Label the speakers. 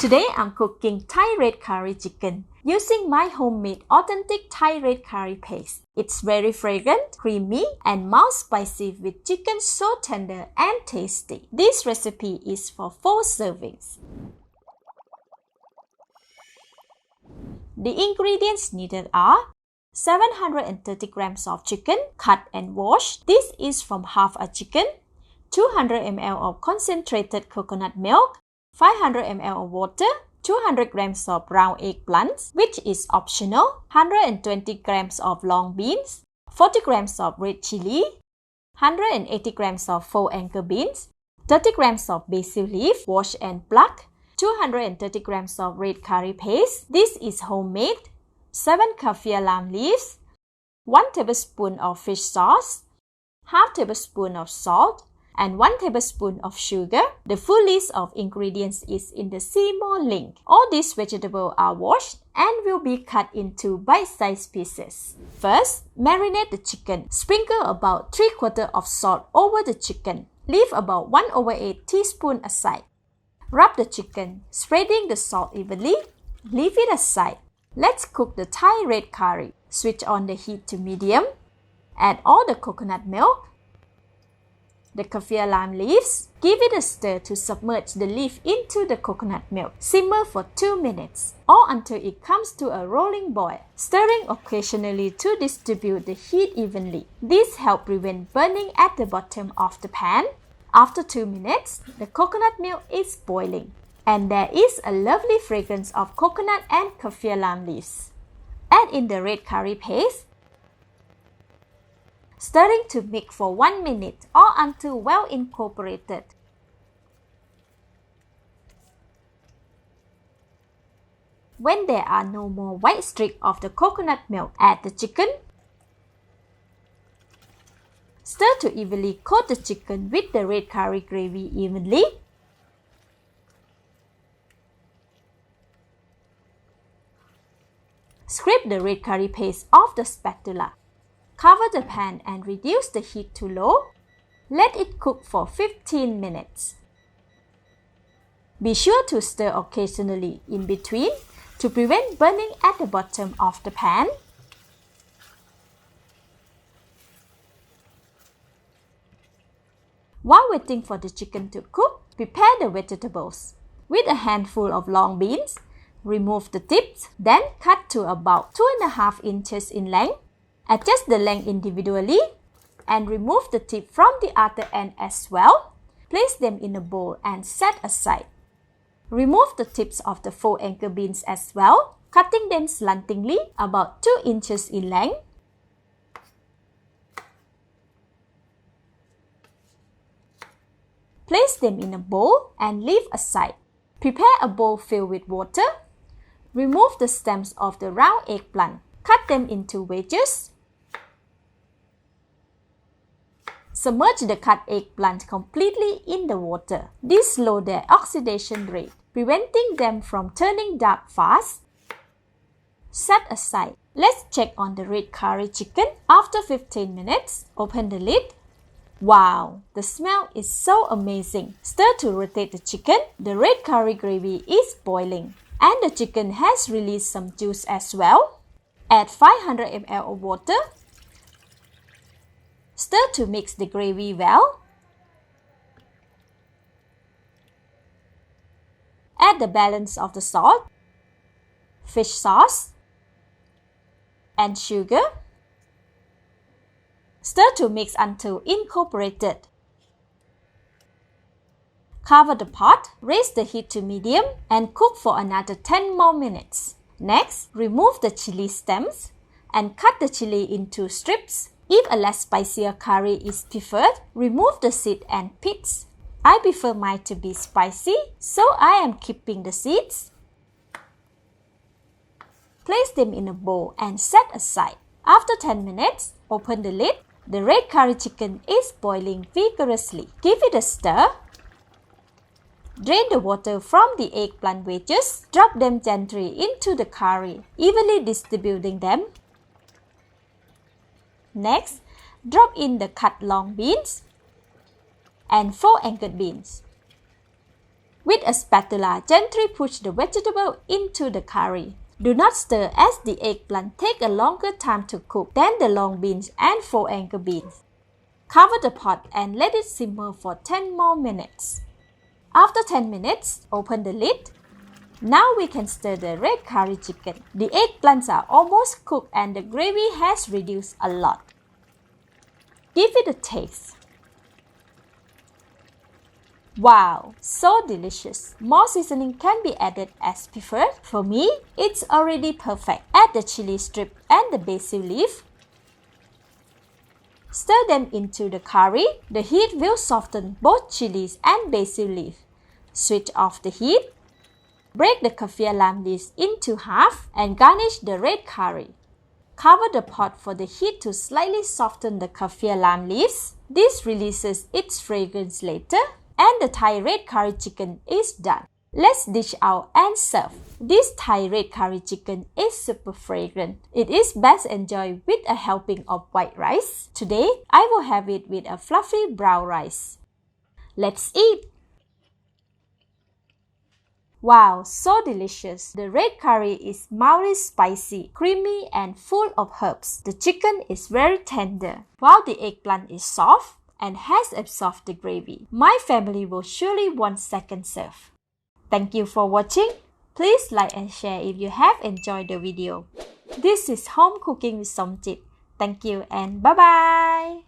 Speaker 1: Today I'm cooking Thai red curry chicken using my homemade authentic Thai red curry paste. It's very fragrant, creamy, and mild spicy with chicken so tender and tasty. This recipe is for 4 servings. The ingredients needed are 730 grams of chicken cut and washed. This is from half a chicken, 200 ml of concentrated coconut milk, 500 ml of water, 200 grams of brown eggplants, which is optional, 120 grams of long beans, 40 grams of red chili, 180 grams of faux anchor beans, 30 grams of basil leaf, washed and plucked, 230 grams of red curry paste. This is homemade, 7 kaffir lime leaves, 1 tablespoon of fish sauce, half tablespoon of salt, and 1 tablespoon of sugar. The full list of ingredients is in the See More link. All these vegetables are washed and will be cut into bite-sized pieces. First, marinate the chicken. Sprinkle about 3/4 of salt over the chicken. Leave about 1/8 teaspoon aside. Rub the chicken, spreading the salt evenly. Leave it aside. Let's cook the Thai red curry. Switch on the heat to medium. Add all the coconut milk, the kaffir lime leaves. Give it a stir to submerge the leaf into the coconut milk. Simmer for 2 minutes or until it comes to a rolling boil, stirring occasionally to distribute the heat evenly. This helps prevent burning at the bottom of the pan. After 2 minutes, the coconut milk is boiling and there is a lovely fragrance of coconut and kaffir lime leaves. Add in the red curry paste, stirring to mix for 1 minute or until well incorporated. When there are no more white streaks of the coconut milk, add the chicken. Stir to evenly coat the chicken with the red curry gravy evenly. Scrape the red curry paste off the spatula. Cover the pan and reduce the heat to low. Let it cook for 15 minutes. Be sure to stir occasionally in between to prevent burning at the bottom of the pan. While waiting for the chicken to cook, prepare the vegetables. With a handful of long beans, remove the tips, then cut to about 2.5 inches in length. Adjust the length individually and remove the tip from the other end as well. Place them in a bowl and set aside. Remove the tips of the faux anchor beans as well, cutting them slantingly about 2 inches in length. Place them in a bowl and leave aside. Prepare a bowl filled with water. Remove the stems of the round eggplant. Cut them into wedges. Submerge the cut eggplant completely in the water. This slows their oxidation rate, preventing them from turning dark fast. Set aside. Let's check on the red curry chicken. After 15 minutes, open the lid. Wow, the smell is so amazing. Stir to rotate the chicken. The red curry gravy is boiling and the chicken has released some juice as well. Add 500 ml of water. Stir to mix the gravy well. Add the balance of the salt, fish sauce, and sugar. Stir to mix until incorporated. Cover the pot, raise the heat to medium, and cook for another 10 more minutes. Next, remove the chili stems and cut the chili into strips. If a less spicier curry is preferred, remove the seed and pits. I prefer mine to be spicy, so I am keeping the seeds. Place them in a bowl and set aside. After 10 minutes, open the lid. The red curry chicken is boiling vigorously. Give it a stir. Drain the water from the eggplant wedges. Drop them gently into the curry, evenly distributing them. Next, drop in the cut long beans and faux anchored beans. With a spatula, gently push the vegetable into the curry. Do not stir as the eggplant take a longer time to cook than the long beans and four-anchor beans. Cover the pot and let it simmer for 10 more minutes. After 10 minutes, open the lid. Now we can stir the red curry chicken. The eggplants are almost cooked and the gravy has reduced a lot. Give it a taste. Wow, so delicious. More seasoning can be added as preferred. For me, it's already perfect. Add the chili strip and the basil leaf. Stir them into the curry. The heat will soften both chilies and basil leaf. Switch off the heat. Break the kaffir lamb leaves into half and garnish the red curry. Cover the pot for the heat to slightly soften the kaffir lamb leaves. This releases its fragrance later. And the Thai red curry chicken is done. Let's dish out and serve. This Thai red curry chicken is super fragrant. It is best enjoyed with a helping of white rice. Today, I will have it with a fluffy brown rice. Let's eat! Wow, so delicious. The red curry is mildly spicy, creamy and full of herbs. The chicken is very tender, while the eggplant is soft and has absorbed the gravy. My family will surely want second serve. Thank you for watching. Please like and share if you have enjoyed the video. This is Home Cooking with Somjit. Thank you and bye-bye.